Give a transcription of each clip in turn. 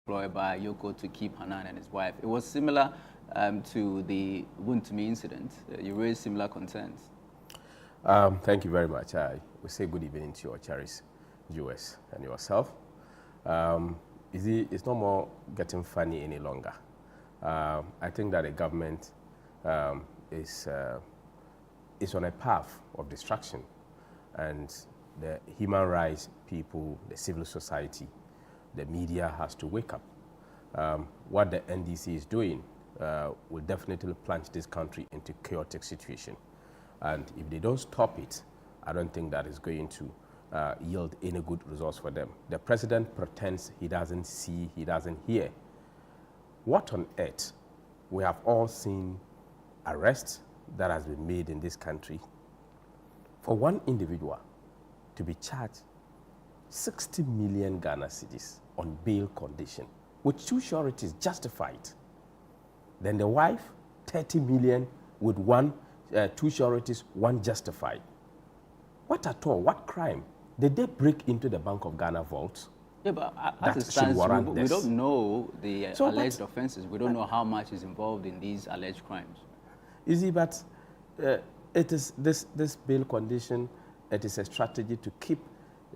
employed by Yoko to keep Hanan and his wife. It was similar to the Wuntumi incident. You raised similar concerns. Thank you very much. I will say good evening to your cherished viewers and yourself. It's no more getting funny any longer. I think that the government is on a path of destruction, and the human rights people, the civil society, the media has to wake up. What the NDC is doing will definitely plunge this country into chaotic situation. And if they don't stop it, I don't think that is going to yield any good results for them. The president pretends he doesn't see, he doesn't hear. What on earth? We have all seen arrests that has been made in this country for one individual to be charged 60 million Ghana cedis on bail condition with two sureties justified. Then the wife, 30 million with two sureties, one justified. What at all? What crime? Did they break into the Bank of Ghana vault? Yeah, but as it stands, we don't know the alleged offenses. We don't know how much is involved in these alleged crimes. You see, but it is this bail condition, it is a strategy to keep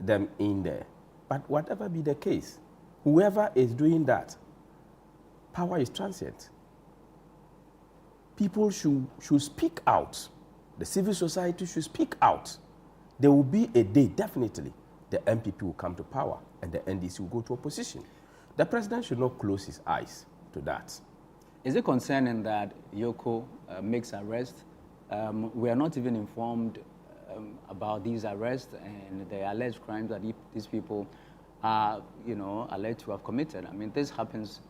them in there. But whatever be the case, whoever is doing that, power is transient. People should speak out. The civil society should speak out. There will be a day, definitely, the MPP will come to power and the NDC will go to opposition. The president should not close his eyes to that. Is it concerning that Yoko makes arrests? We are not even informed about these arrests and the alleged crimes that these people are, alleged to have committed. I mean, this happens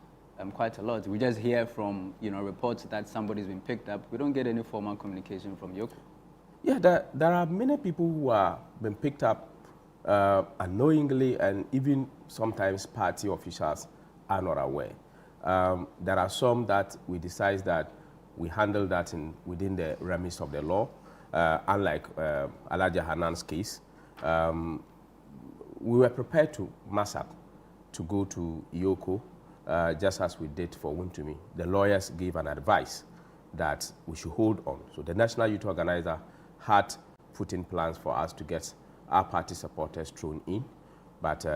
quite a lot. We just hear from, reports that somebody's been picked up. We don't get any formal communication from Yoko. Yeah, there are many people who are been picked up unknowingly, and even sometimes party officials are not aware. There are some that we decide that we handle that within the remits of the law, unlike Alaja Hanan's case. We were prepared to mass up to go to Yoko, just as we did for Wuntumi. The lawyers gave an advice that we should hold on. So the National Youth Organizer had put in plans for us to get our party supporters thrown in, but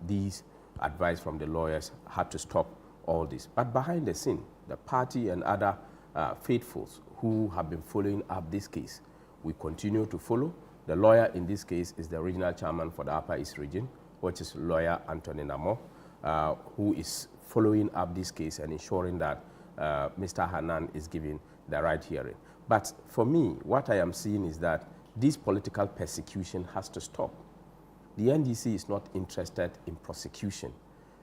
these advice from the lawyers had to stop all this. But behind the scene, the party and other faithfuls who have been following up this case, we continue to follow. The lawyer in this case is the regional chairman for the Upper East region, which is lawyer Anthony Namo, who is following up this case and ensuring that Mr. Hanan is given the right hearing. But for me, what I am seeing is that this political persecution has to stop. The NDC is not interested in prosecution.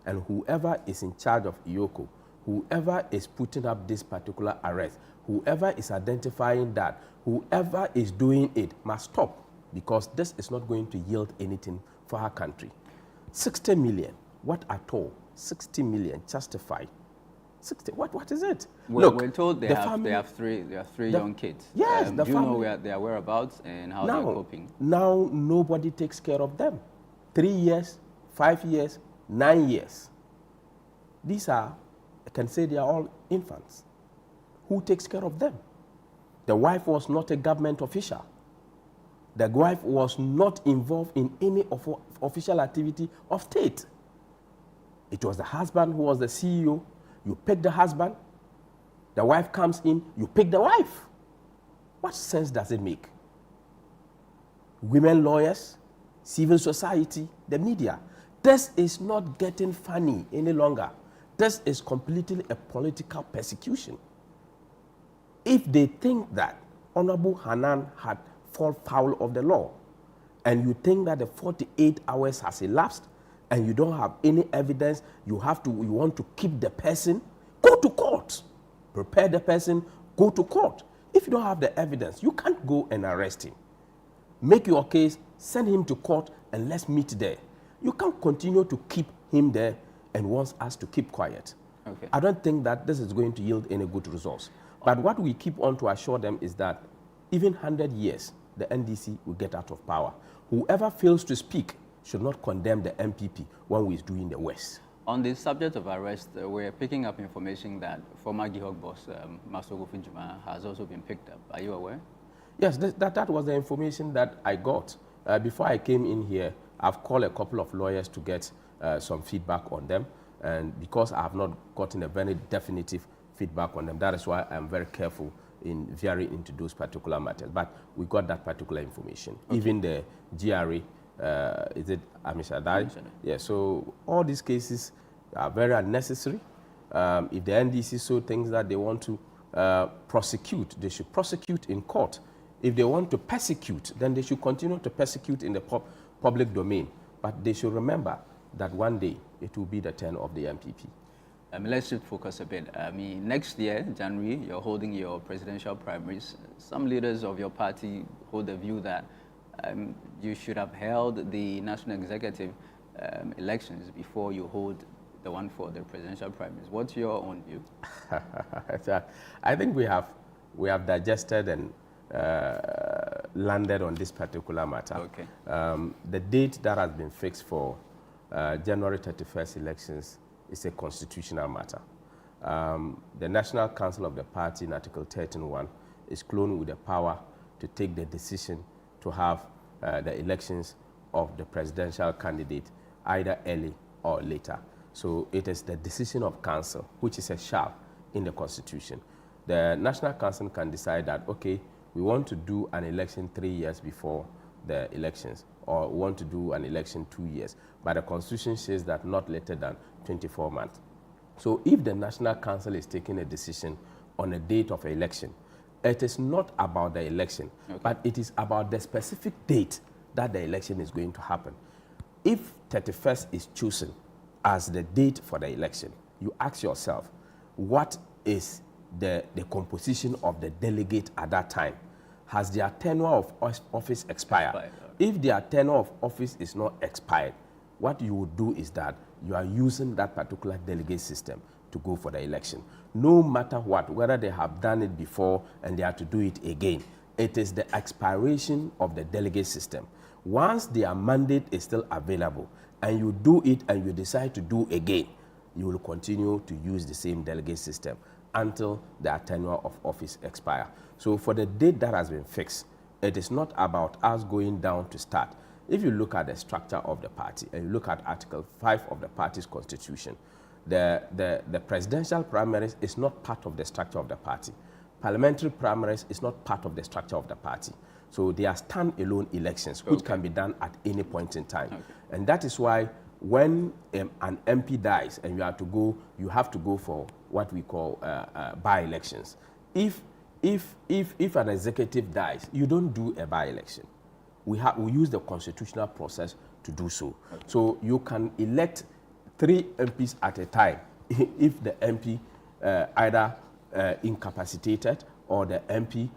And whoever is in charge of Yoko, whoever is putting up this particular arrest, whoever is identifying that, whoever is doing it must stop, because this is not going to yield anything for our country. 60 million, what at all? 60 million justified. 60, what is it? We're told they have three young kids. Yes, do you know their whereabouts and how they're coping? Now nobody takes care of them. 3 years, 5 years, 9 years. These are, I can say they are all infants. Who takes care of them? The wife was not a government official. The wife was not involved in any official activity of state. It was the husband who was the CEO. You pick the husband, the wife comes in, you pick the wife. What sense does it make? Women lawyers, civil society, the media. This is not getting funny any longer. This is completely a political persecution. If they think that Honorable Hanan had fallen foul of the law, and you think that the 48 hours has elapsed, and you don't have any evidence, you want to keep the person, go to court. Prepare the person, go to court. If you don't have the evidence, you can't go and arrest him. Make your case, send him to court, and let's meet there. You can't continue to keep him there and wants us to keep quiet. Okay. I don't think that this is going to yield any good results. But what we keep on to assure them is that even 100 years, the NDC will get out of power. Whoever fails to speak should not condemn the MPP when we is doing the worst. On the subject of arrest, we're picking up information that former Gihog boss, Masogo Fujima, has also been picked up. Are you aware? Yes, that was the information that I got. Before I came in here, I've called a couple of lawyers to get some feedback on them. And because I have not gotten a very definitive feedback on them, that is why I'm very careful in veering into those particular matters. But we got that particular information. Okay. Even the GRA, is it Amishadai? Yeah, so all these cases are very unnecessary. If the NDC so thinks that they want to prosecute, they should prosecute in court. If they want to persecute, then they should continue to persecute in the public domain. But they should remember that one day it will be the turn of the MPP. Let's shift focus a bit. Next year, January, you're holding your presidential primaries. Some leaders of your party hold the view that you should have held the national executive elections before you hold the one for the presidential primaries. What's your own view? I think we have digested and landed on this particular matter. Okay. The date that has been fixed for January 31st elections is a constitutional matter. The National Council of the party in Article 13.1 is clothed with the power to take the decision to have the elections of the presidential candidate either early or later. So it is the decision of council, which is a shall in the Constitution. The National Council can decide that, okay, we want to do an election 3 years before the elections, or we want to do an election 2 years. But the Constitution says that not later than 24 months. So if the National Council is taking a decision on a date of election, it is not about the election, okay, but it is about the specific date that the election is going to happen. If 31st is chosen as the date for the election, you ask yourself, what is the composition of the delegate at that time? Has their tenure of office expired? If their tenure of office is not expired, what you would do is that you are using that particular delegate system to go for the election. No matter what, whether they have done it before and they have to do it again, it is the expiration of the delegate system. Once their mandate is still available and you do it and you decide to do again, you will continue to use the same delegate system until their tenure of office expire. So for the date that has been fixed, it is not about us going down to start. If you look at the structure of the party and you look at Article 5 of the party's constitution, the presidential primaries is not part of the structure of the party. Parliamentary primaries is not part of the structure of the party. So they are stand-alone elections, which can be done at any point in time. Okay. And that is why when an MP dies and you have to go for what we call by-elections. If an executive dies, you don't do a by-election. We use the constitutional process to do so. Okay. So you can elect 3 MPs at a time if the MP either incapacitated or the MP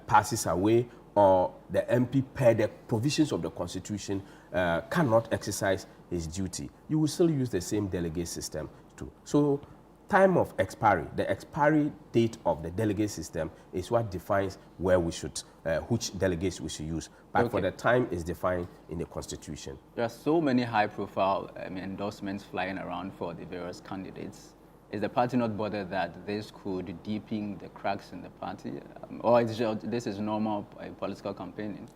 passes away or the MP, per the provisions of the Constitution, cannot exercise his duty. You will still use the same delegate system too. So time of expiry, the expiry date of the delegate system is what defines where we should, which delegates we should use. But okay, for the time is defined in the Constitution. There are so many high-profile endorsements flying around for the various candidates. Is the party not bothered that this could deepen the cracks in the party? Or is this is normal political campaigning?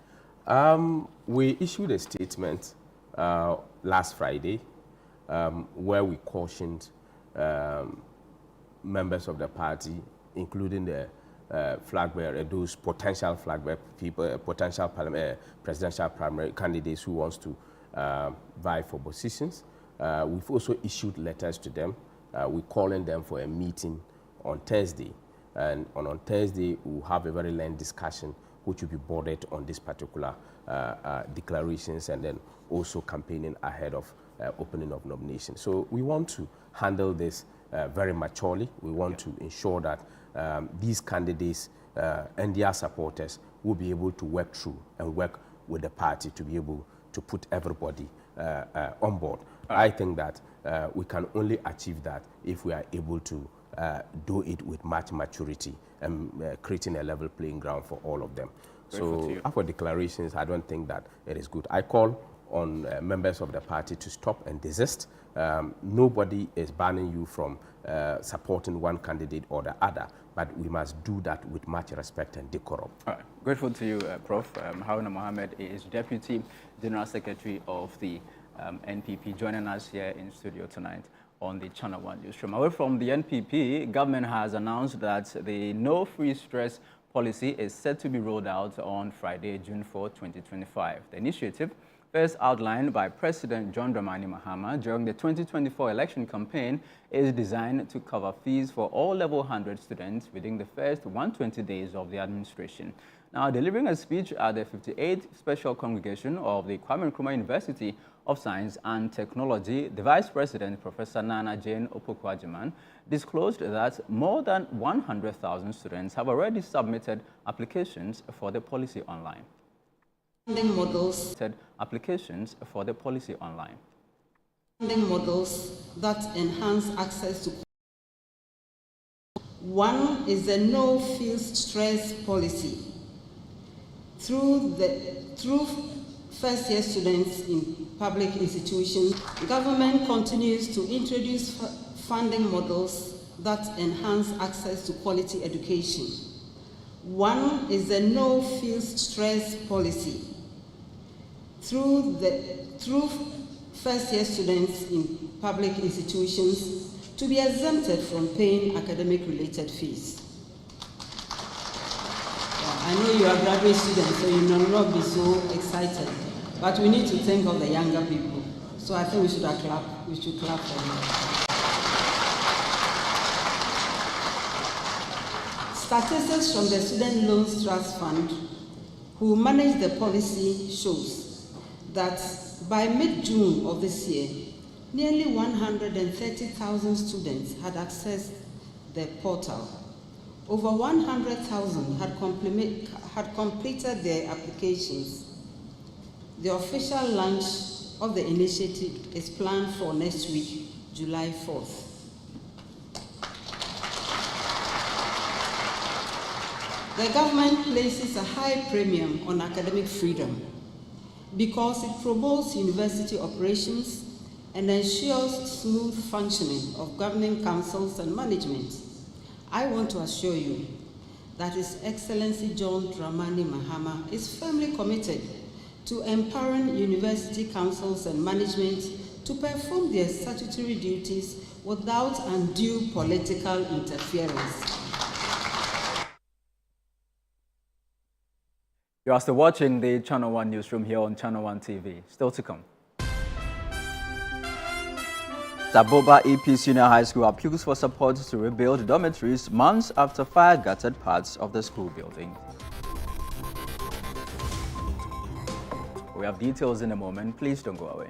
We issued a statement last Friday where we cautioned members of the party, including the flag bearer, those potential flag bearer people, potential presidential primary candidates who wants to vie for positions. We've also issued letters to them. We're calling them for a meeting on Thursday. And on Thursday, we'll have a very lengthy discussion which will be bordered on this particular declarations and then also campaigning ahead of opening of nominations. So we want to handle this very maturely. We want to ensure that these candidates and their supporters will be able to work through and work with the party to be able to put everybody on board. I think that we can only achieve that if we are able to do it with much maturity and creating a level playing ground for all of them. So after declarations, I don't think that it is good. I call on members of the party to stop and desist. Nobody is banning you from supporting one candidate or the other, but we must do that with much respect and decorum. All right. Grateful to you, Prof. Haruna Mohammed is Deputy General Secretary of the NPP, joining us here in studio tonight on the Channel 1 Newsroom. Away from the NPP, government has announced that the No Free Stress policy is set to be rolled out on Friday, June 4, 2025. The initiative, first outlined by President John Dramani Mahama during the 2024 election campaign, is designed to cover fees for all level 100 students within the first 120 days of the administration. Now, delivering a speech at the 58th Special Congregation of the Kwame Nkrumah University of Science and Technology, the Vice President, Professor Nana Jane Opoku-Agyeman, disclosed that more than 100,000 students have already submitted applications for the policy online. Funding models. Applications for the policy online. Funding models that enhance access to. One is the no feels stress policy. Through first-year students in public institutions, government continues to introduce funding models that enhance access to quality education. One is the no feels stress policy. Through first-year students in public institutions to be exempted from paying academic-related fees. I know you are graduate students, so you will not be so excited, but we need to think of the younger people. So I think we should clap. We should clap for them. Statistics from the Student Loans Trust Fund, who manage the policy, shows that by mid-June of this year, nearly 130,000 students had accessed the portal. Over 100,000 had completed their applications. The official launch of the initiative is planned for next week, July 4th. The government places a high premium on academic freedom because it promotes university operations and ensures smooth functioning of governing councils and management. I want to assure you that His Excellency John Dramani Mahama is firmly committed to empowering university councils and management to perform their statutory duties without undue political interference. You are still watching the Channel 1 Newsroom here on Channel 1 TV. Still to come. Taboba EP Senior High School appeals for support to rebuild dormitories months after fire gutted parts of the school building. We have details in a moment. Please don't go away.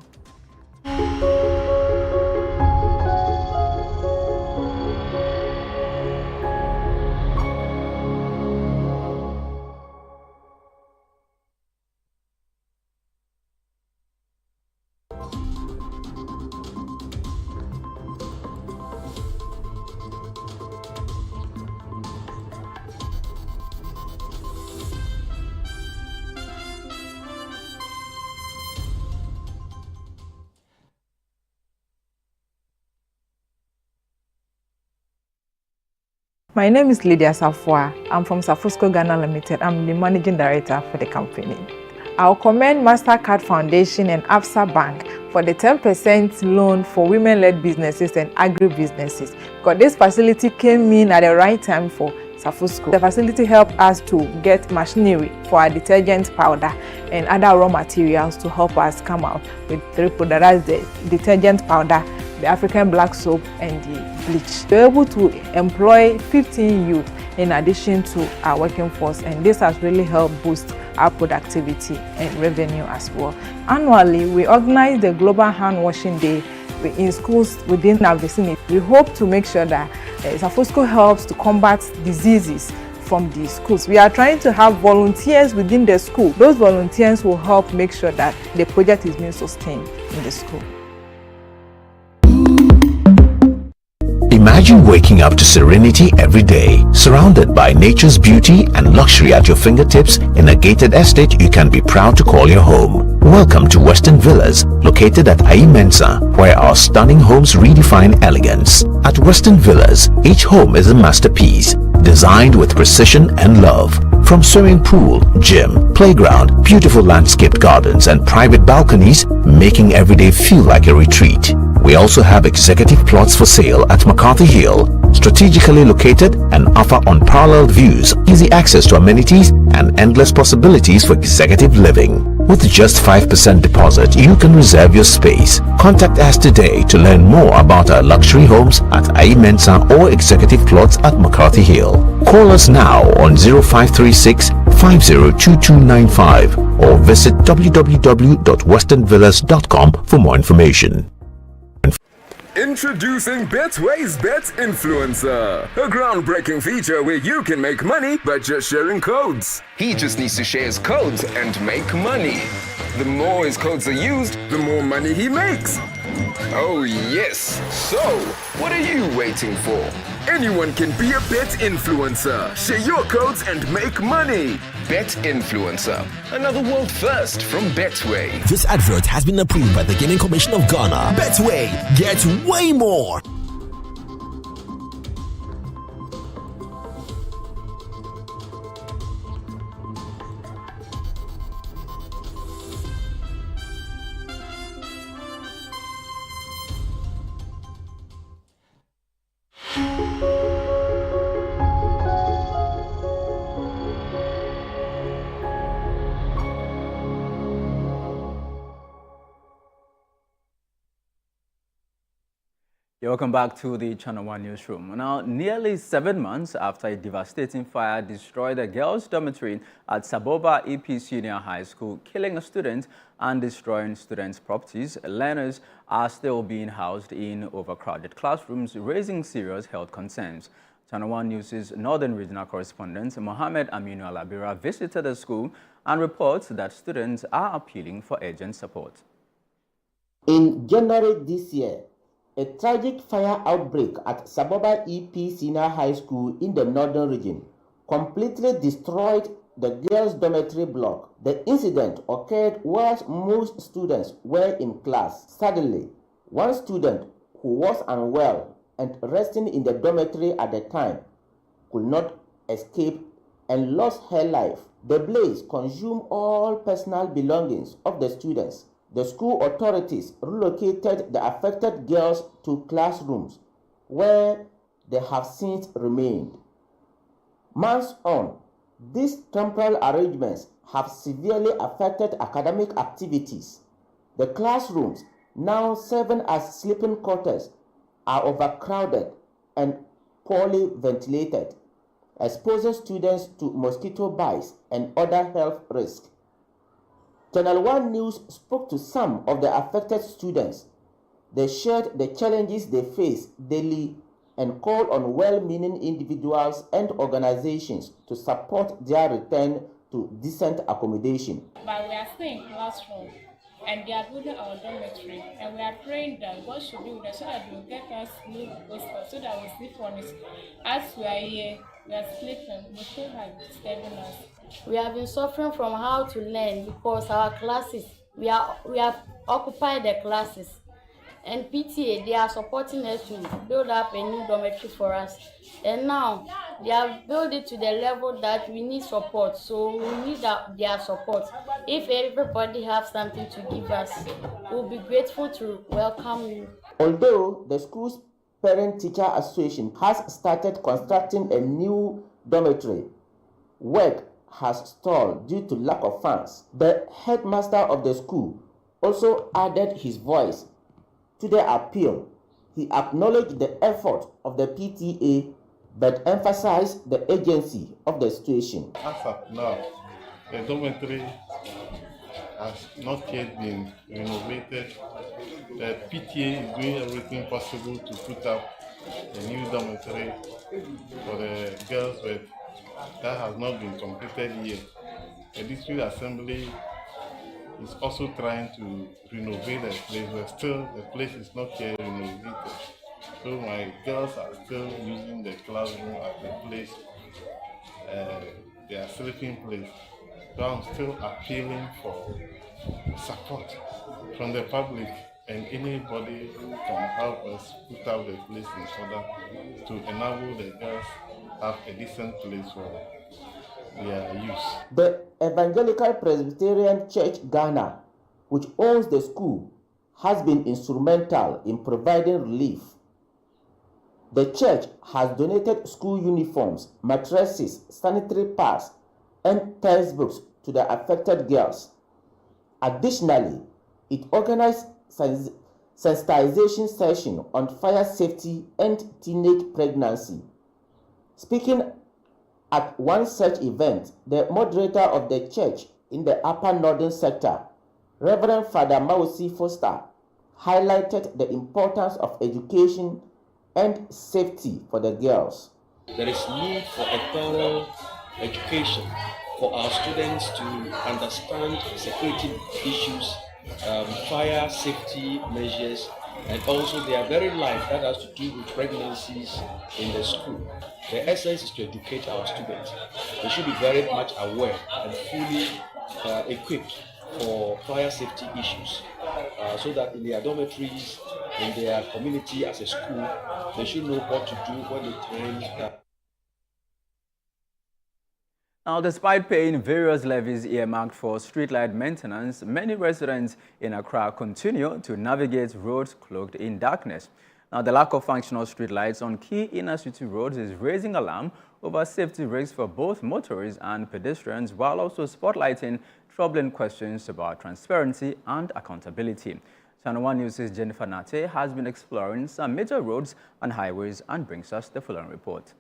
My name is Lydia Safwa. I'm from Safusco Ghana Limited. I'm the managing director for the company. I'll commend MasterCard Foundation and Absa Bank for the 10% loan for women-led businesses and agri-businesses, because this facility came in at the right time for Safusco. The facility helped us to get machinery for our detergent powder and other raw materials to help us come out with three products: that's the detergent powder, the African black soap, and the bleach. We're able to employ 15 youth in addition to our working force, and this has really helped boost our productivity and revenue as well. Annually, we organize the Global Hand Washing Day in schools within our vicinity. We hope to make sure that Safusco helps to combat diseases from the schools. We are trying to have volunteers within the school. Those volunteers will help make sure that the project is being sustained in the school. Imagine waking up to serenity every day, surrounded by nature's beauty and luxury at your fingertips in a gated estate you can be proud to call your home. Welcome to Western Villas, located at Ai Mensa, where our stunning homes redefine elegance. At Western Villas, each home is a masterpiece, designed with precision and love. From swimming pool, gym, playground, beautiful landscaped gardens and private balconies, making every day feel like a retreat. We also have executive plots for sale at McCarthy Hill, strategically located and offer unparalleled views, easy access to amenities and endless possibilities for executive living. With just 5% deposit, you can reserve your space. Contact us today to learn more about our luxury homes at Ai Mensa or executive plots at McCarthy Hill. Call us now on 0536 502295 or visit www.westernvillas.com for more information. Introducing Betway's Bet Influencer, a groundbreaking feature where you can make money by just sharing codes. He just needs to share his codes and make money. The more his codes are used, the more money he makes. Oh yes, so what are you waiting for? Anyone can be a bet influencer. Share your codes and make money. Bet Influencer, another world first from Betway. This advert has been approved by the Gaming Commission of Ghana. Betway, get way more. Welcome back to the Channel 1 Newsroom. Now, nearly 7 months after a devastating fire destroyed a girls' dormitory at Saboba EP Senior High School, killing a student and destroying students' properties, learners are still being housed in overcrowded classrooms, raising serious health concerns. Channel 1 News' Northern Regional Correspondent Mohammed Aminu Alabira visited the school and reports that students are appealing for urgent support. In January this year, a tragic fire outbreak at Saboba EP Senior High School in the northern region completely destroyed the girls' dormitory block. The incident occurred whilst most students were in class. Suddenly, one student who was unwell and resting in the dormitory at the time could not escape and lost her life. The blaze consumed all personal belongings of the students. The school authorities relocated the affected girls to classrooms where they have since remained. Months on, these temporary arrangements have severely affected academic activities. The classrooms, now serving as sleeping quarters, are overcrowded and poorly ventilated, exposing students to mosquito bites and other health risks. Channel 1 News spoke to some of the affected students. They shared the challenges they face daily and called on well-meaning individuals and organizations to support their return to decent accommodation. But we are still in classroom and they are building our dormitory and we are praying that God should be with us so that they will get us new hostels so that we sleep on it. As we are here, we are sleeping, we feel like disturbing us. We have been suffering from how to learn because our classes, we have occupied the classes. And PTA, they are supporting us to build up a new dormitory for us. And now, they have built it to the level that we need support. So we need their support. If everybody has something to give us, we'll be grateful to welcome you. Although the school's Parent-Teacher Association has started constructing a new dormitory, work has stalled due to lack of funds. The headmaster of the school also added his voice to the appeal. He acknowledged the effort of the PTA but emphasized the urgency of the situation. As of now, the dormitory has not yet been renovated. The PTA is doing everything possible to put up a new dormitory for the girls, but that has not been completed yet. The district assembly is also trying to renovate the place, but still the place is not yet renovated. So my girls are still using the classroom as a place, their sleeping place. So I'm still appealing for support from the public and anybody who can help us put out the place in order to enable the girls have a decent place for their use. The Evangelical Presbyterian Church Ghana, which owns the school, has been instrumental in providing relief. The church has donated school uniforms, mattresses, sanitary pads, and textbooks to the affected girls. Additionally, it organized sensitization sessions on fire safety and teenage pregnancy. Speaking at one such event, the moderator of the church in the upper northern sector, Reverend Father Mausi Foster, highlighted the importance of education and safety for the girls. There is need for a thorough education for our students to understand security issues, fire safety measures, and also their very life that has to do with pregnancies in the school. The essence is to educate our students. They should be very much aware and fully equipped for fire safety issues, so that in their dormitories, in their community as a school, they should know what to do when the time. Now, despite paying various levies earmarked for streetlight maintenance, many residents in Accra continue to navigate roads cloaked in darkness. Now, the lack of functional streetlights on key inner city roads is raising alarm over safety risks for both motorists and pedestrians, while also spotlighting troubling questions about transparency and accountability. Channel 1 News' Jennifer Nate has been exploring some major roads and highways and brings us the following report.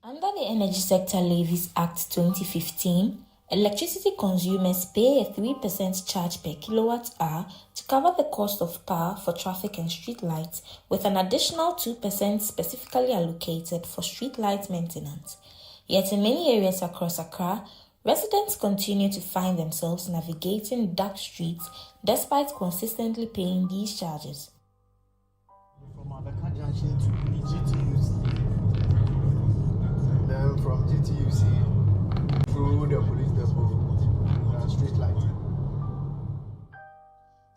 Under the Energy Sector Levies Act 2015, electricity consumers pay a 3% charge per kilowatt-hour to cover the cost of power for traffic and street lights, with an additional 2% specifically allocated for street light maintenance. Yet in many areas across Accra, residents continue to find themselves navigating dark streets despite consistently paying these charges. From Abeka Junction to the GTUC, and then from GTUC through the police depot, street light.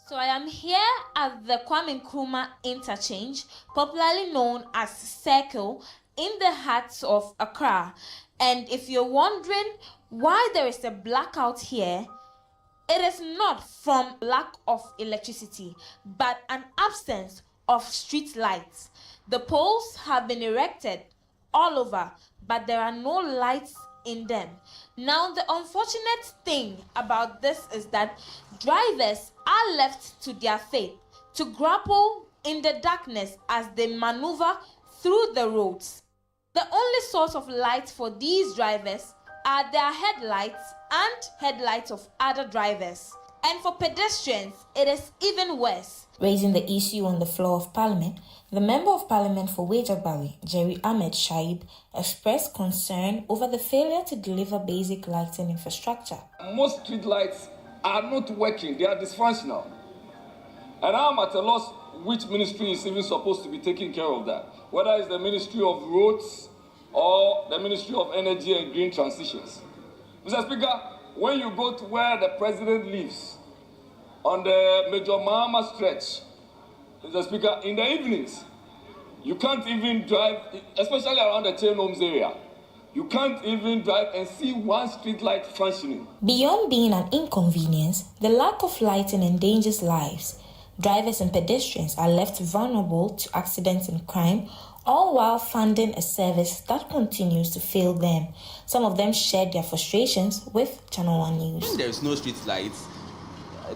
So I am here at the Kwame Nkrumah interchange, popularly known as Circle, in the heart of Accra. And if you're wondering why there is a blackout here, it is not from lack of electricity, but an absence of street lights. The poles have been erected all over, but there are no lights in them. Now, the unfortunate thing about this is that drivers are left to their fate to grapple in the darkness as they maneuver through the roads. The only source of light for these drivers are their headlights and headlights of other drivers. And for pedestrians, it is even worse. Raising the issue on the floor of Parliament, the Member of Parliament for Wejagbari, Jerry Ahmed Shaib, expressed concern over the failure to deliver basic lighting infrastructure. Most street lights are not working, they are dysfunctional. And I'm at a loss which ministry is even supposed to be taking care of that. Whether it's the Ministry of Roads or the Ministry of Energy and Green Transitions. Mr. Speaker, when you go to where the President lives, on the Major Mahama stretch, Mr. Speaker, in the evenings, you can't even drive, especially around the Chain Homes area. You can't even drive and see one street light functioning. Beyond being an inconvenience, the lack of lighting endangers lives. Drivers and pedestrians are left vulnerable to accidents and crime, all while funding a service that continues to fail them. Some of them shared their frustrations with Channel 1 News. When there is no street lights,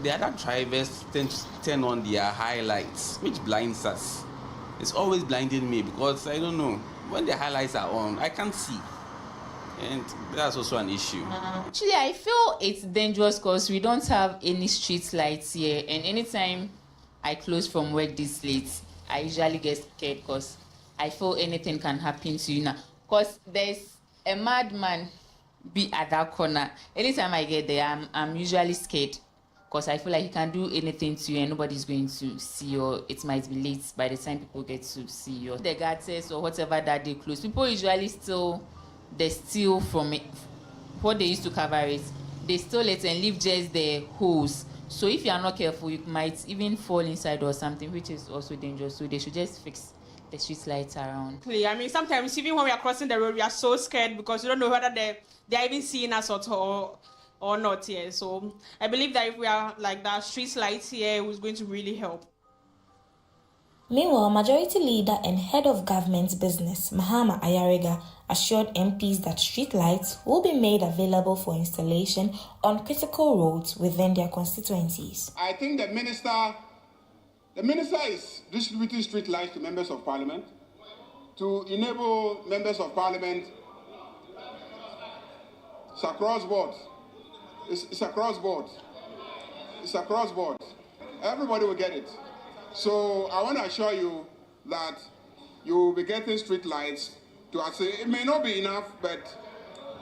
the other drivers tend to turn on their highlights, which blinds us. It's always blinding me because I don't know. When the highlights are on, I can't see. And that's also an issue. Actually, I feel it's dangerous because we don't have any street lights here. And anytime I close from work this late, I usually get scared because I feel anything can happen to you now. Because there's a madman be at that corner. Anytime I get there, I'm usually scared. Because I feel like you can do anything to you and nobody's going to see you, or it might be late by the time people get to see you. The gutters or whatever that they close, people usually steal from it, what they used to cover it. They steal it and leave just the holes. So if you are not careful, you might even fall inside or something, which is also dangerous. So they should just fix the street lights around. I mean, sometimes even when we are crossing the road, we are so scared because we don't know whether they're even seeing us or not here. So I believe that if we are like that, street lights here is going to really help. Meanwhile, Majority Leader and Head of Government Business, Mahama Ayariga, assured MPs that street lights will be made available for installation on critical roads within their constituencies. I think the minister is distributing street lights to members of parliament to enable members of parliament. It's across board. It's across board. It's across board. Everybody will get it. So I want to assure you that you will be getting street lights to assist. It may not be enough, but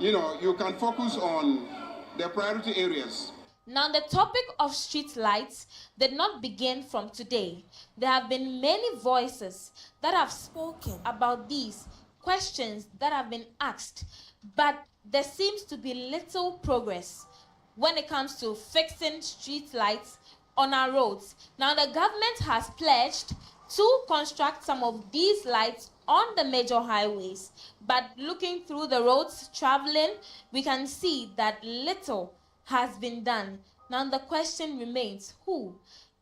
you can focus on the priority areas. Now, the topic of street lights did not begin from today. There have been many voices that have spoken about these questions that have been asked, but there seems to be little progress when it comes to fixing street lights on our roads. Now, the government has pledged to construct some of these lights on the major highways, but looking through the roads traveling, we can see that little has been done. Now, the question remains, who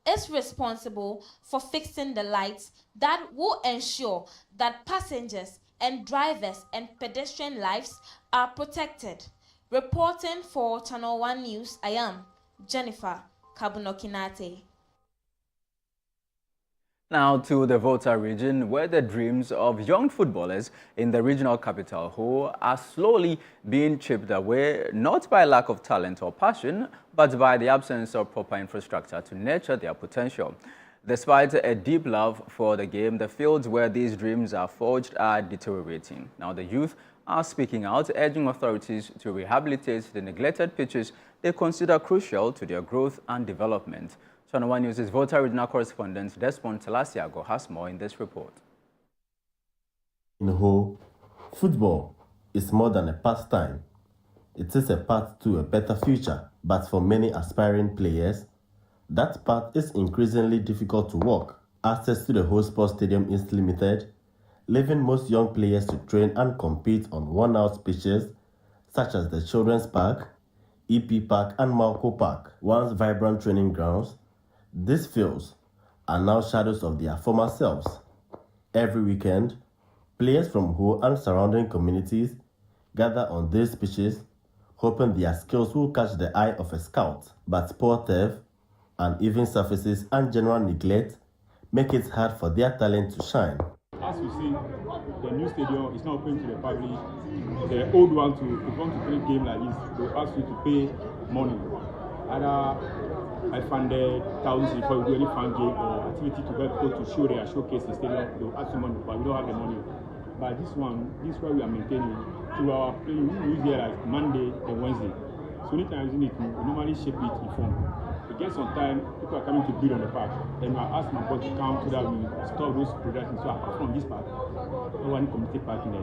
is responsible for fixing the lights that will ensure that passengers and drivers and pedestrian lives are protected? Reporting for Channel 1 News, I am Jennifer Kabunokinate. Now to the Volta region, where the dreams of young footballers in the regional capital Ho are slowly being chipped away, not by lack of talent or passion, but by the absence of proper infrastructure to nurture their potential. Despite a deep love for the game, the fields where these dreams are forged are deteriorating. Now the youth are speaking out, urging authorities to rehabilitate the neglected pitches they consider crucial to their growth and development. Channel 1 News' Volta regional correspondent Desmond Telasiago has more in this report. In Ho, football is more than a pastime. It is a path to a better future, but for many aspiring players, that path is increasingly difficult to walk. Access to the Ho Sports Stadium is limited, leaving most young players to train and compete on worn-out pitches such as the Children's Park, EP Park and Malco Park. Once vibrant training grounds, these fields are now shadows of their former selves. Every weekend, players from Ho and surrounding communities gather on these pitches, hoping their skills will catch the eye of a scout. But poor turf, uneven surfaces and general neglect make it hard for their talent to shine. As you see, the new stadium is not open to the public. The old one, if you want to play a game like this, they will ask you to pay money. Either 500,000 before you do any fan game or activity to help people to show their showcase the stadium. They will ask you money, but we don't have the money. But this one, this is why we are maintaining. So our playing, we use here like Monday and Wednesday. So anytime using it, we normally shape it in form. It gets some time, people are coming to build on the park. Then I ask my board to come so that we stop those productions. So apart from this park, no one community park in the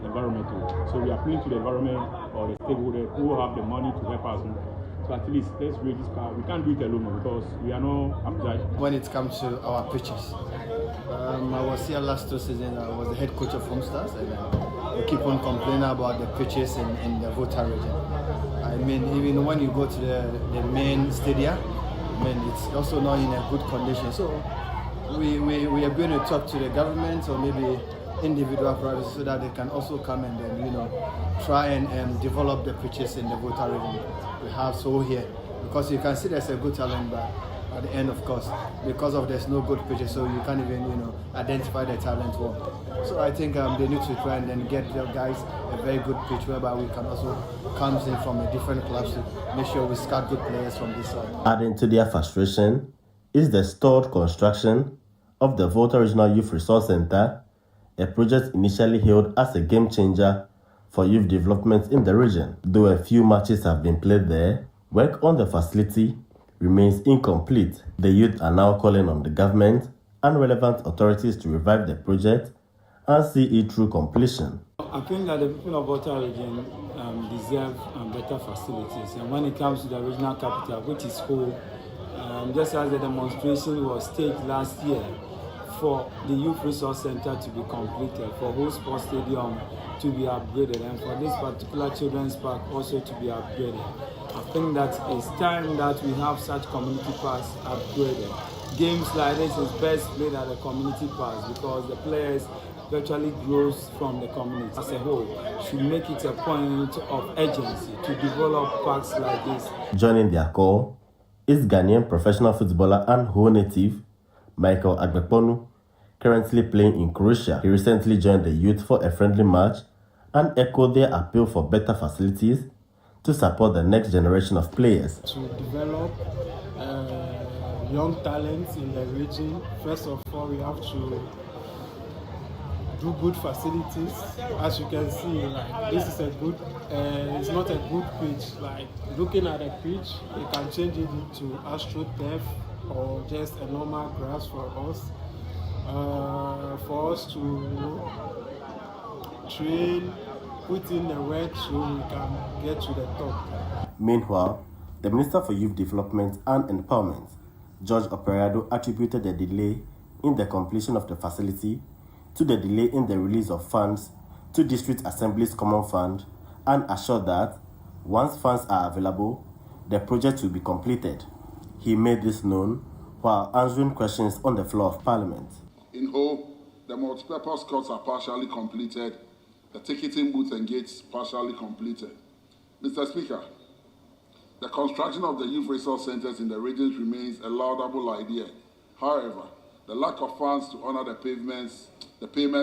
environment too. So we are appealing to the environment or the stakeholders who have the money to help us. So at least let's raise this park. We can't do it alone because we are not up to that. When it comes to our pitches, I was here last 2 seasons. I was the head coach of Homestars, and we keep on complaining about the pitches in the Volta region. I mean, even when you go to the main stadium, I mean, it's also not in a good condition. So we are going to talk to the government or maybe individual providers so that they can also come and then, try and develop the pitches in the Volta region. We have so here, because you can see there's a good talent, but at the end, of course, because of there's no good pitches, so you can't even, identify the talent well. So I think they need to try and then get the guys a very good pitch whereby we can also come in from a different clubs to make sure we scout good players from this side. Adding to their frustration is the stalled construction of the Volta Regional Youth Resource Center, a project initially hailed as a game changer for youth development in the region. Though a few matches have been played there, work on the facility remains incomplete. The youth are now calling on the government and relevant authorities to revive the project and see it through completion. I think that the people of Volta region deserve better facilities, and when it comes to the regional capital, which is Ho, just as the demonstration was staged last year for the Youth Resource Center to be completed, for Ho Sports Stadium to be upgraded, and for this particular children's park also to be upgraded. I think that it's time that we have such community parks upgraded. Games like this is best played at the community parks because the players virtually grows from the community as a whole. Should make it a point of urgency to develop parks like this. Joining their call is Ghanaian professional footballer and Ho native Michael Agbekponu, currently playing in Croatia. He recently joined the youth for a friendly match and echoed their appeal for better facilities to support the next generation of players. To develop young talents in the region, first of all, we have to do good facilities. As you can see, like this is a good, it's not a good pitch. Like looking at a pitch, you can change it into AstroTurf or just a normal grass for us to train, put in the work so we can get to the top. Meanwhile, the Minister for Youth Development and Empowerment, George Operado, attributed the delay in the completion of the facility to the delay in the release of funds to District Assembly's Common Fund and assured that once funds are available, the project will be completed. He made this known while answering questions on the floor of Parliament. In Ho, the multipurpose courts are partially completed, the ticketing booths and gates partially completed. Mr. Speaker, the construction of the youth resource centers in the regions remains a laudable idea. However, the lack of funds to honor the payments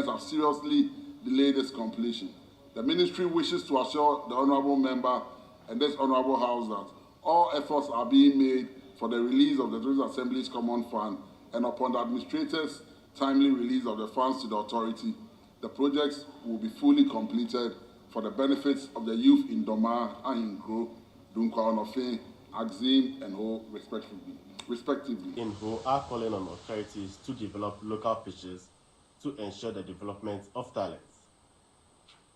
have seriously delayed its completion. The ministry wishes to assure the honourable member and this honourable house that all efforts are being made for the release of the District Assembly's Common Fund, and upon the administrator's timely release of the funds to the authority, the projects will be fully completed for the benefits of the youth in Doma and in Gro, Dunkwa, Onofe, Axim, and Ho, respectively. In Ho are calling on authorities to develop local pitches to ensure the development of talents.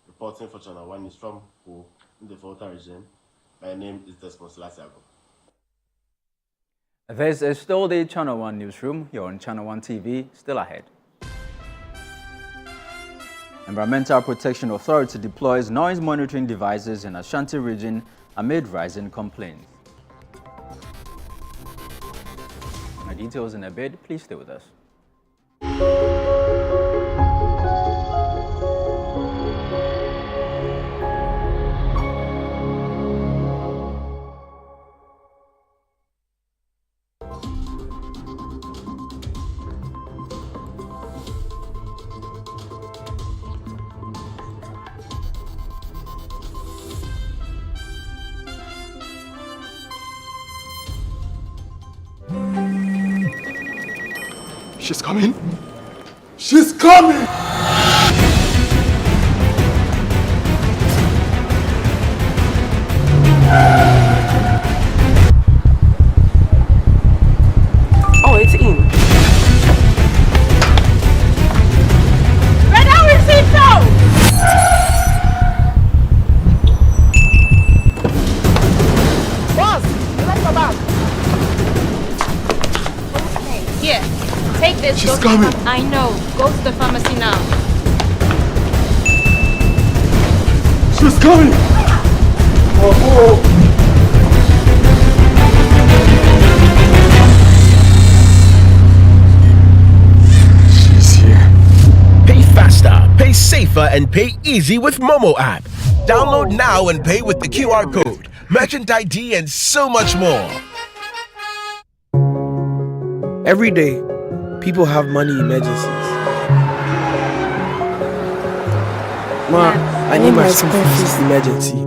Reporting for Channel 1 is from Ho in the Volta region. My name is Desmond Lasiago. This is still the Channel 1 Newsroom. You're on Channel 1 TV. Still ahead. Environmental Protection Authority deploys noise monitoring devices in Ashanti region amid rising complaints. My details in a bit. Please stay with us. She's coming. She's coming! Oh, it's in. Where are we seen now? Boss, let's go back. Here, take this. She's coming. I know. Go to the pharmacy now. She's coming! Oh. Pay faster, pay safer, and pay easy with Momo app. Download now and pay with the QR code, merchant ID, and so much more. Every day, people have money emergencies. Ma, I need my school fees emergency.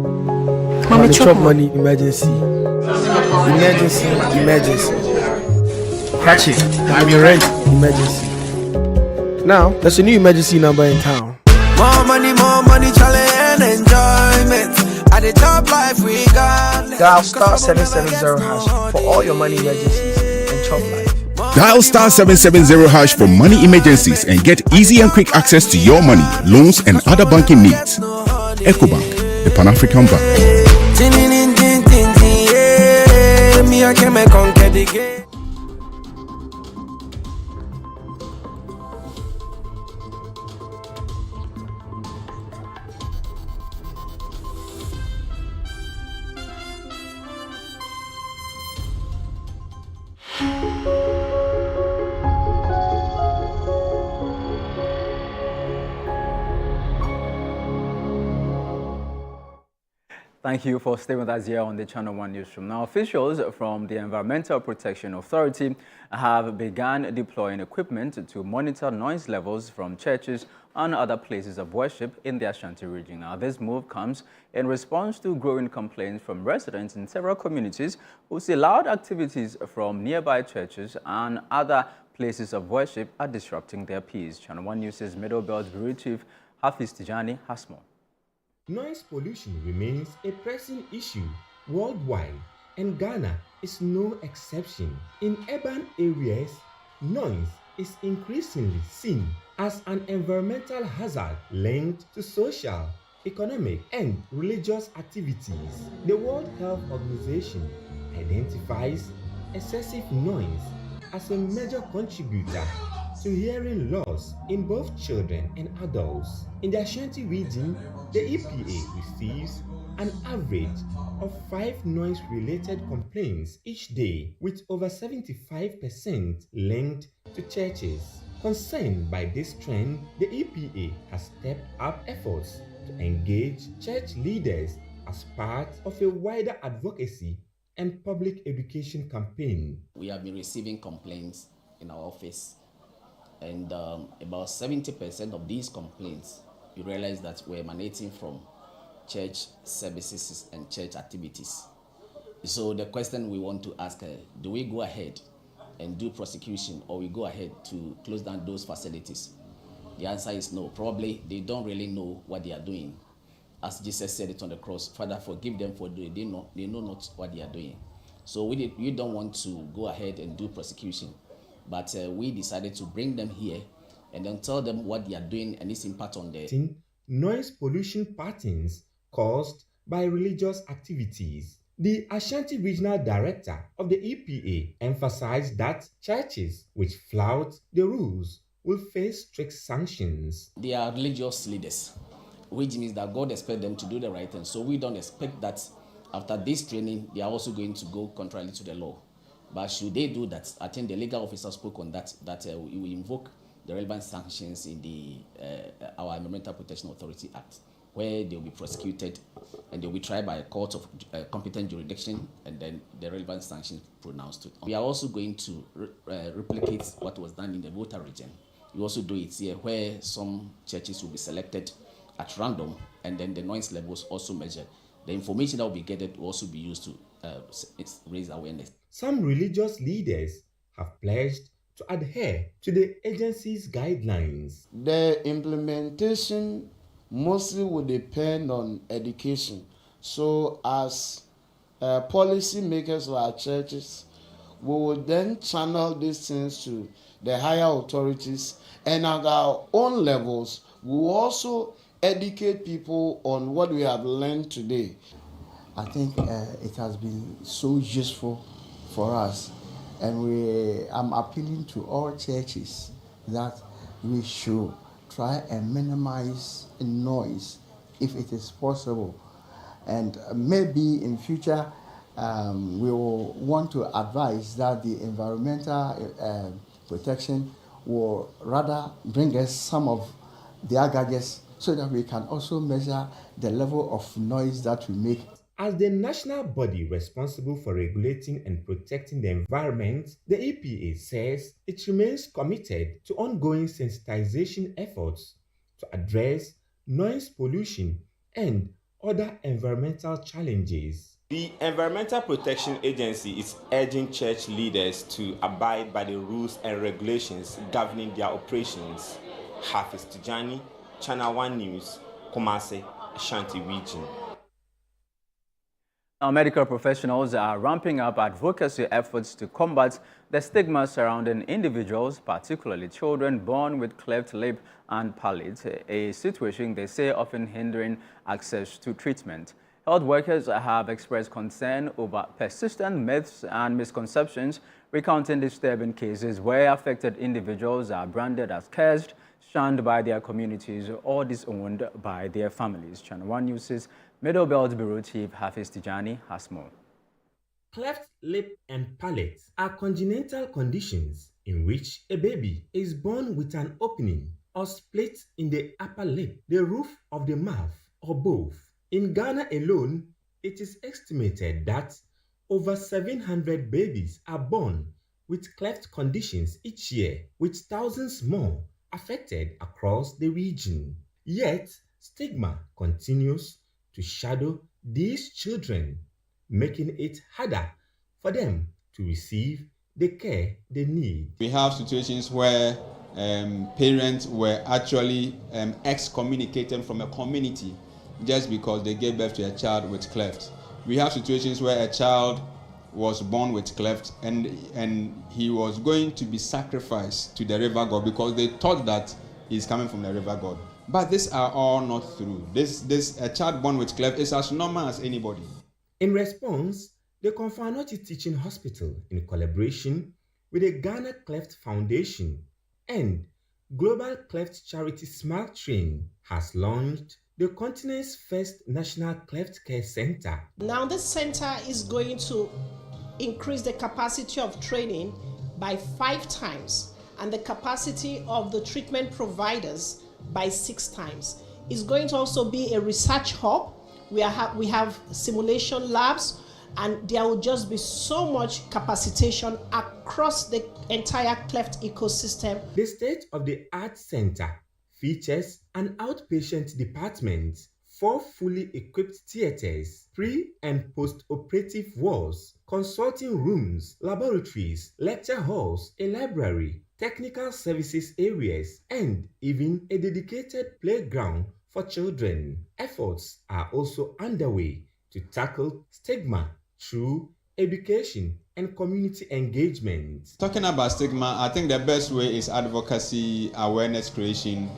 Mommy, chop money emergency. Emergency. Catch it. I'm your rent emergency. Now, there's a new emergency number in town. More money, challenge and enjoyment. I the top life regardless. Dial star 770 hash for all your money emergencies and chop life. Dial star 770 hash for money emergencies and get easy and quick access to your money, loans, and other banking needs. EcoBank, the Pan-African Bank. Me, I can make conquer the game. Thank you for staying with us here on the Channel 1 Newsroom. Now, officials from the Environmental Protection Authority have begun deploying equipment to monitor noise levels from churches and other places of worship in the Ashanti region. Now, this move comes in response to growing complaints from residents in several communities who say loud activities from nearby churches and other places of worship are disrupting their peace. Channel 1 News' Middle Belt Bureau Chief Hafiz Tijani has more. Noise pollution remains a pressing issue worldwide, and Ghana is no exception. In urban areas, noise is increasingly seen as an environmental hazard linked to social, economic, and religious activities. The World Health Organization identifies excessive noise as a major contributor to hearing loss in both children and adults. In the Ashanti region, the EPA receives an average of 5 noise-related complaints each day, with over 75% linked to churches. Concerned by this trend, the EPA has stepped up efforts to engage church leaders as part of a wider advocacy and public education campaign. We have been receiving complaints in our office, and about 70% of these complaints, you realize that we're emanating from church services and church activities. So the question we want to ask, do we go ahead and do prosecution, or we go ahead to close down those facilities? The answer is no. Probably they don't really know what they are doing. As Jesus said it on the cross, Father, forgive them, for they know not what they are doing. So we don't want to go ahead and do prosecution. But we decided to bring them here and then tell them what they are doing and its impact on their noise pollution patterns caused by religious activities. The Ashanti Regional Director of the EPA emphasized that churches which flout the rules will face strict sanctions. They are religious leaders, which means that God expects them to do the right thing. So we don't expect that after this training, they are also going to go contrary to the law. But should they do that, I think the legal officer spoke on that we will invoke the relevant sanctions in the our Environmental Protection Authority Act, where they will be prosecuted and they will be tried by a court of competent jurisdiction, and then the relevant sanctions pronounced. We are also going to replicate what was done in the Volta region. We also do it here, where some churches will be selected at random, and then the noise levels also measured. The information that will be gathered will also be used to raise awareness. Some religious leaders have pledged to adhere to the agency's guidelines. The implementation mostly will depend on education. So as policy makers of our churches, we will then channel these things to the higher authorities, and at our own levels, we will also educate people on what we have learned today. I think it has been so useful for us, and I'm appealing to all churches that we should try and minimize noise if it is possible, and maybe in future we will want to advise that the environmental protection will rather bring us some of their gadgets so that we can also measure the level of noise that we make. As the national body responsible for regulating and protecting the environment, the EPA says it remains committed to ongoing sensitization efforts to address noise pollution and other environmental challenges. The Environmental Protection Agency is urging church leaders to abide by the rules and regulations governing their operations. Hafiz Tijani, Channel 1 News, Kumasi, Ashanti Region. Now, medical professionals are ramping up advocacy efforts to combat the stigma surrounding individuals, particularly children born with cleft lip and palate, a situation they say often hindering access to treatment. Health workers have expressed concern over persistent myths and misconceptions, recounting disturbing cases where affected individuals are branded as cursed, shunned by their communities, or disowned by their families. Channel 1 News' Middle Belt Bureau Chief Hafiz Tijani has more. Cleft lip and palate are congenital conditions in which a baby is born with an opening or split in the upper lip, the roof of the mouth, or both. In Ghana alone, it is estimated that over 700 babies are born with cleft conditions each year, with thousands more affected across the region. Yet, stigma continues to shadow these children, making it harder for them to receive the care they need. We have situations where parents were actually excommunicated from a community just because they gave birth to a child with cleft. We have situations where a child was born with cleft and he was going to be sacrificed to the river god because they thought that he's coming from the river god. But these are all not true. A child born with cleft is as normal as anybody. In response, the Konfanoti Teaching Hospital, in collaboration with the Ghana Cleft Foundation and Global Cleft Charity Smart Train, has launched the continent's first National Cleft Care Center. Now this center is going to increase the capacity of training by 5 times and the capacity of the treatment providers by 6 times. It's going to also be a research hub. We have simulation labs, and there will just be so much capacitation across the entire cleft ecosystem. The state-of-the-art center features an outpatient department, 4 fully equipped theaters, pre- and post-operative wards, consulting rooms, laboratories, lecture halls, a library, technical services areas, and even a dedicated playground for children. Efforts are also underway to tackle stigma through education and community engagement. Talking about stigma, I think the best way is advocacy, awareness creation,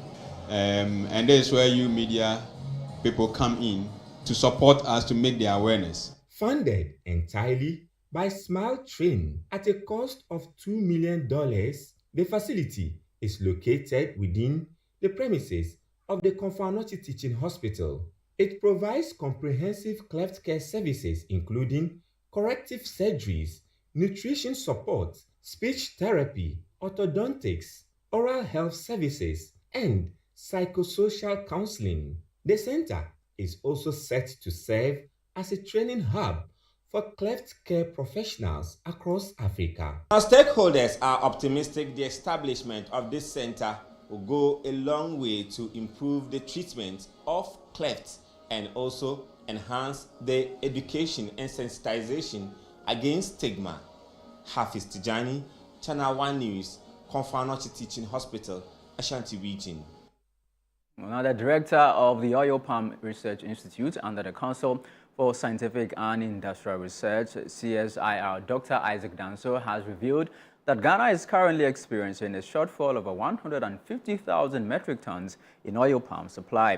and this is where you media people come in to support us to make the awareness. Funded entirely by Smile Train at a cost of $2 million, the facility is located within the premises of the Konfanoti Teaching Hospital. It provides comprehensive cleft care services including corrective surgeries, nutrition support, speech therapy, orthodontics, oral health services, and psychosocial counseling. The center is also set to serve as a training hub for cleft care professionals across Africa. Our stakeholders are optimistic the establishment of this center will go a long way to improve the treatment of cleft and also enhance the education and sensitization against stigma. Hafiz Tijani, Channel 1 News, Konfanoti Teaching Hospital, Ashanti Region. Now, the director of the Oil Palm Research Institute under the Council for Scientific and Industrial Research, CSIR, Dr. Isaac Danso, has revealed that Ghana is currently experiencing a shortfall of 150,000 metric tons in oil palm supply.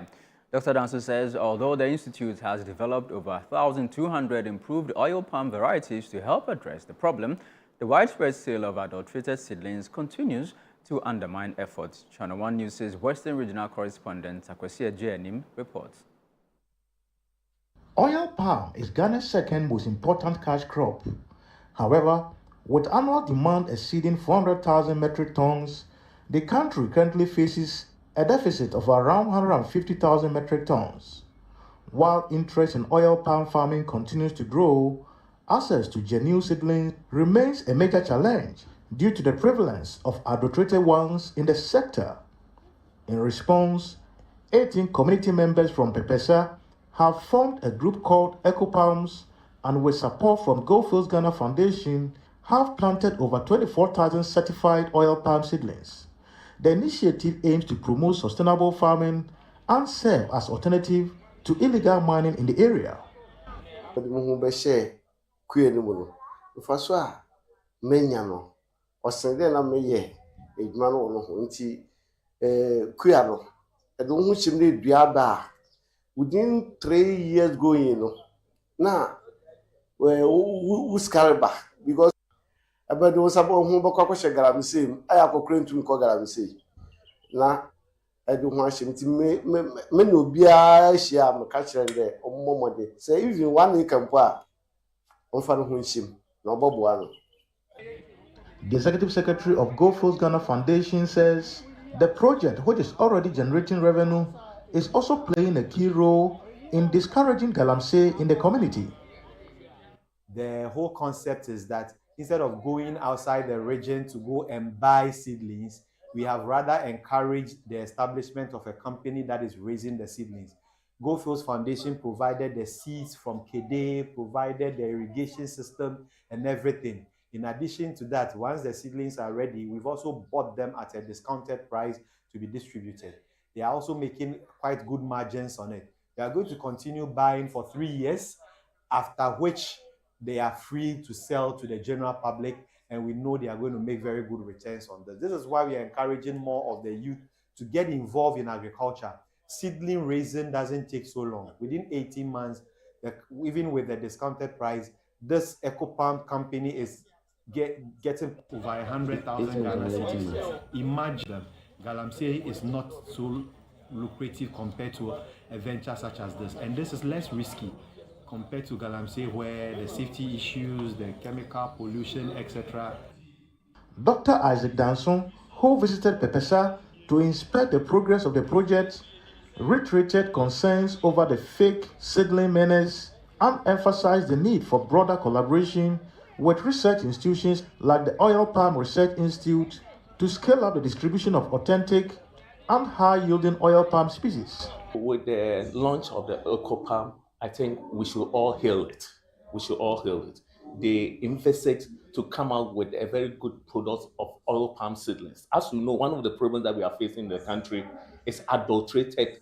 Dr. Danso says although the institute has developed over 1,200 improved oil palm varieties to help address the problem, the widespread sale of adulterated seedlings continues to undermine efforts. Channel 1 News' Western Regional Correspondent Akwasi Ejeanim reports. Oil palm is Ghana's second most important cash crop. However, with annual demand exceeding 400,000 metric tons, the country currently faces a deficit of around 150,000 metric tons. While interest in oil palm farming continues to grow, access to genuine seedlings remains a major challenge due to the prevalence of adulterated ones in the sector. In response, 18 community members from Pepesa have formed a group called Eco Palms, and with support from Goldfields Ghana Foundation, have planted over 24,000 certified oil palm seedlings. The initiative aims to promote sustainable farming and serve as alternative to illegal mining in the area. But who be share queer no mo. Fa so a menya no. Osende na meye edwuma no no ho nti queer no. E do hu chim ne dua ba within 3 years going no. Na we scare back because about those about who bako she galamsey aya kokore ntum ko galamsey na edu ho ahyem ti me na obia hia am ka kire nde ommomode say even one week ampo a onfa no ho nhyem na oboboa no. The executive secretary of Go First Ghana Foundation says the project, which is already generating revenue, is also playing a key role in discouraging galamsey in the community. The whole concept is that instead of going outside the region to go and buy seedlings, we have rather encouraged the establishment of a company that is raising the seedlings. Go Fields Foundation provided the seeds from Kede, provided the irrigation system and everything. In addition to that, once the seedlings are ready, we've also bought them at a discounted price to be distributed. They are also making quite good margins on it. They are going to continue buying for 3 years, after which they are free to sell to the general public, and we know they are going to make very good returns on this. This is why we are encouraging more of the youth to get involved in agriculture. Seedling raising doesn't take so long. Within 18 months, even with the discounted price, this EcoPalm company is getting over 100,000 Ghana cedis. Imagine galamsey is not so lucrative compared to a venture such as this, and this is less risky compared to galamsey, where the safety issues, the chemical pollution, etc. Dr. Isaac Danson, who visited Pepesa to inspect the progress of the project, reiterated concerns over the fake seedling menace and emphasized the need for broader collaboration with research institutions like the Oil Palm Research Institute to scale up the distribution of authentic and high-yielding oil palm species. With the launch of the EcoPalm, I think we should all hail it. We should all hail it. They envisage to come out with a very good product of oil palm seedlings. As you know, one of the problems that we are facing in the country is adulterated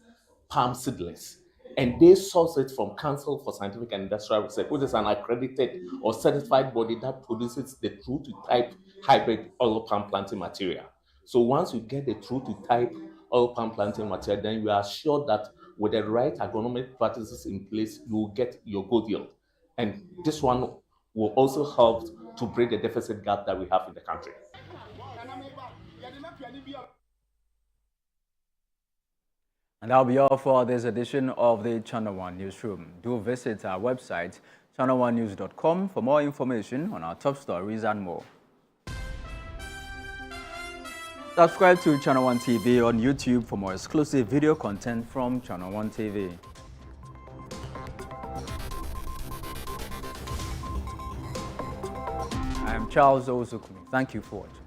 palm seedlings. And they source it from Council for Scientific and Industrial Research, which is an accredited or certified body that produces the true-to-type hybrid oil palm planting material. So once you get the true-to-type oil palm planting material, then you are sure that with the right agronomic practices in place, you will get your good yield. And this one will also help to bridge the deficit gap that we have in the country. And that'll be all for this edition of the Channel One Newsroom. Do visit our website, channel1news.com, for more information on our top stories and more. Subscribe to Channel One TV on YouTube for more exclusive video content from Channel One TV. I am Charles Ozukumi. Thank you for watching.